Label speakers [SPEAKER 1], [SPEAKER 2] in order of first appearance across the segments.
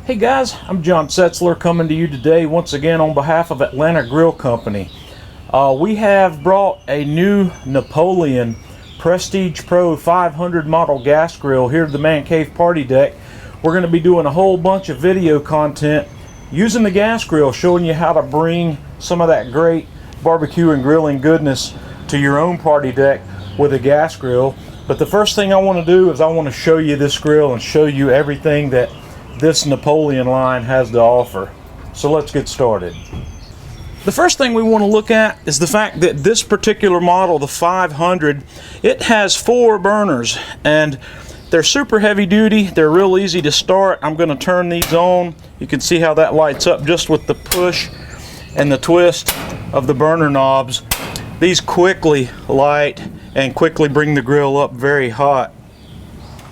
[SPEAKER 1] Hey guys, I'm John Setzler coming to you today once again on behalf of Atlanta Grill Company. We have brought a new Napoleon Prestige Pro 500 model gas grill here to the Man Cave Party Deck. We're going to be doing a whole bunch of video content using the gas grill, showing you how to bring some of that great barbecue and grilling goodness to your own party deck with a gas grill. But the first thing I want to do is I want to show you this grill and show you everything that this Napoleon line has to offer. So let's get started. The first thing we want to look at is the fact that this particular model, the 500, it has 4 burners and they're super heavy duty. They're real easy to start. I'm going to turn these on. You can see how that lights up just with the push and the twist of the burner knobs. These quickly light and quickly bring the grill up very hot.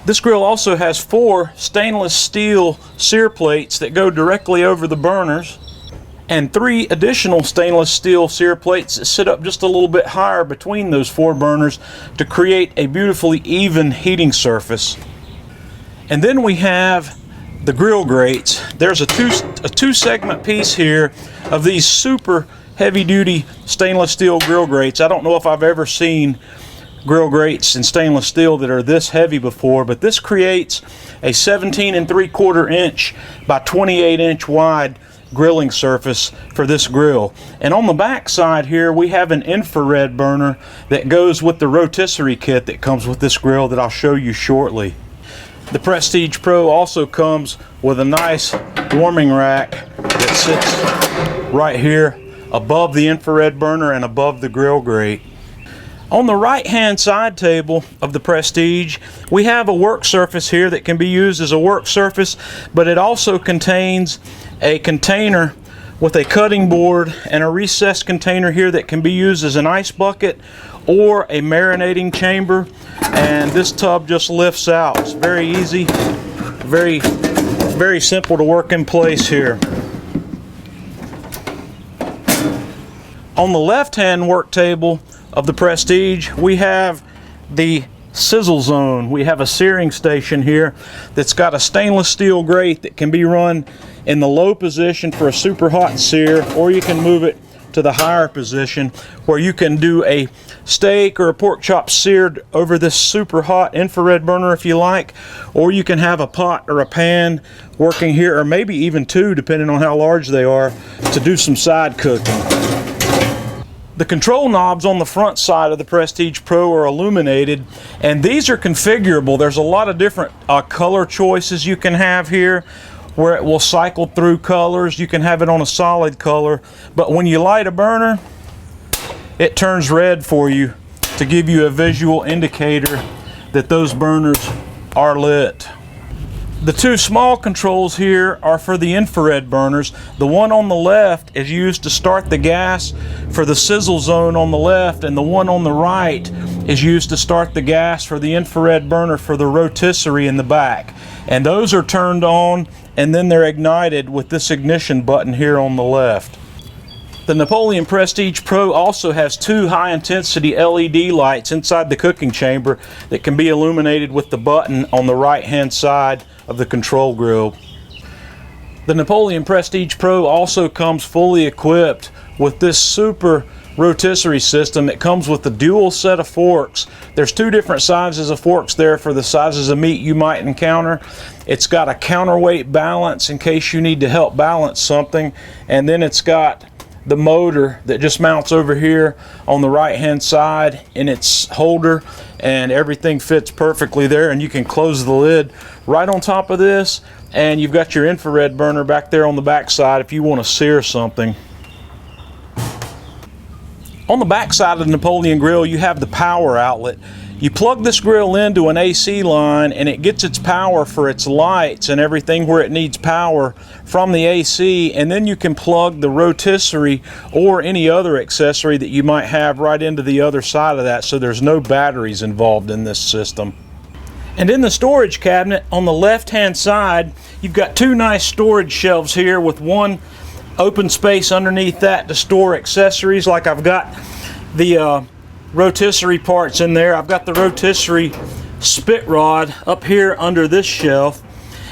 [SPEAKER 1] This grill also has 4 stainless steel sear plates that go directly over the burners, and 3 additional stainless steel sear plates that sit up just a little bit higher between those 4 burners to create a beautifully even heating surface. And then we have the grill grates. There's a two segment piece here of these super heavy duty stainless steel grill grates. I don't know if I've ever seen grill grates in stainless steel that are this heavy before, but this creates a 17 3/4 inch by 28 inch wide grilling surface for this grill. And on the back side here we have an infrared burner that goes with the rotisserie kit that comes with this grill that I'll show you shortly. The Prestige Pro also comes with a nice warming rack that sits right here above the infrared burner and above the grill grate. On the right hand side table of the Prestige, we have a work surface here that can be used as a work surface, but it also contains a container with a cutting board and a recessed container here that can be used as an ice bucket or a marinating chamber. And this tub just lifts out. It's very easy, very simple to work in place here. On the left hand work table of the Prestige, we have the sizzle zone. We have a searing station here that's got a stainless steel grate that can be run in the low position for a super hot sear, or you can move it to the higher position where you can do a steak or a pork chop seared over this super hot infrared burner if you like, or you can have a pot or a pan working here, or maybe even 2 depending on how large they are, to do some side cooking. The control knobs on the front side of the Prestige Pro are illuminated, and these are configurable. There's a lot of different color choices you can have here where it will cycle through colors. You can have it on a solid color, but when you light a burner, it turns red for you to give you a visual indicator that those burners are lit. The 2 small controls here are for the infrared burners. The one on the left is used to start the gas for the sizzle zone on the left, and the one on the right is used to start the gas for the infrared burner for the rotisserie in the back. And those are turned on and then they're ignited with this ignition button here on the left. The Napoleon Prestige Pro also has 2 high-intensity LED lights inside the cooking chamber that can be illuminated with the button on the right-hand side of the control grill. The Napoleon Prestige Pro also comes fully equipped with this super rotisserie system. It comes with a dual set of forks. There's 2 different sizes of forks there for the sizes of meat you might encounter. It's got a counterweight balance in case you need to help balance something, and then it's got the motor that just mounts over here on the right hand side in its holder, and everything fits perfectly there, and you can close the lid right on top of this, and you've got your infrared burner back there on the back side if you want to sear something. On the back side of the Napoleon grill you have the power outlet. You plug this grill into an AC line and it gets its power for its lights and everything where it needs power from the AC, and then you can plug the rotisserie or any other accessory that you might have right into the other side of that, so there's no batteries involved in this system. And in the storage cabinet on the left hand side you've got 2 nice storage shelves here with one open space underneath that to store accessories. Like I've got the rotisserie parts in there. I've got the rotisserie spit rod up here under this shelf,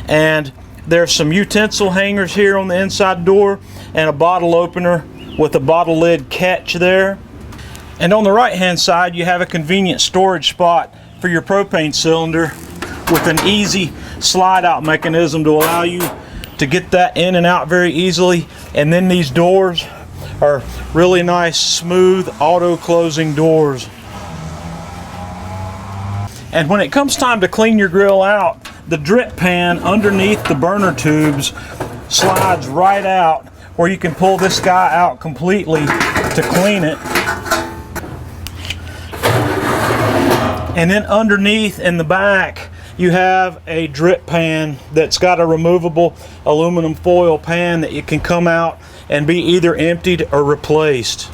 [SPEAKER 1] and There's some utensil hangers here on the inside door and a bottle opener with a bottle lid catch there. And on the right hand side you have a convenient storage spot for your propane cylinder with an easy slide out mechanism to allow you to get that in and out very easily. And then these doors are really nice, smooth, auto closing doors. And when it comes time to clean your grill out, the drip pan underneath the burner tubes slides right out, where you can pull this guy out completely to clean it. And then underneath in the back you have a drip pan that's got a removable aluminum foil pan that you can come out and be either emptied or replaced.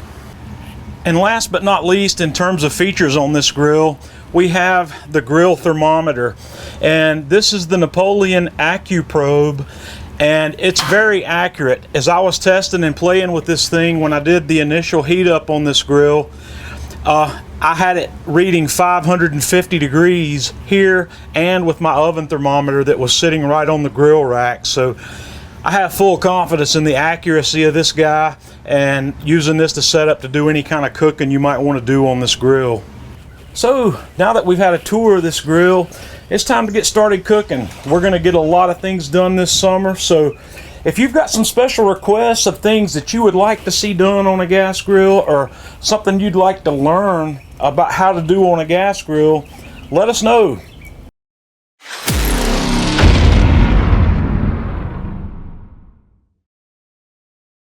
[SPEAKER 1] And last but not least, in terms of features on this grill, we have the grill thermometer. And this is the Napoleon AccuProbe, and it's very accurate. As I was testing and playing with this thing when I did the initial heat up on this grill, I had it reading 550 degrees here and with my oven thermometer that was sitting right on the grill rack. So I have full confidence in the accuracy of this guy, and using this to set up to do any kind of cooking you might want to do on this grill. So now that we've had a tour of this grill, it's time to get started cooking. We're going to get a lot of things done this summer, so if you've got some special requests of things that you would like to see done on a gas grill, or something you'd like to learn about how to do on a gas grill, let us know.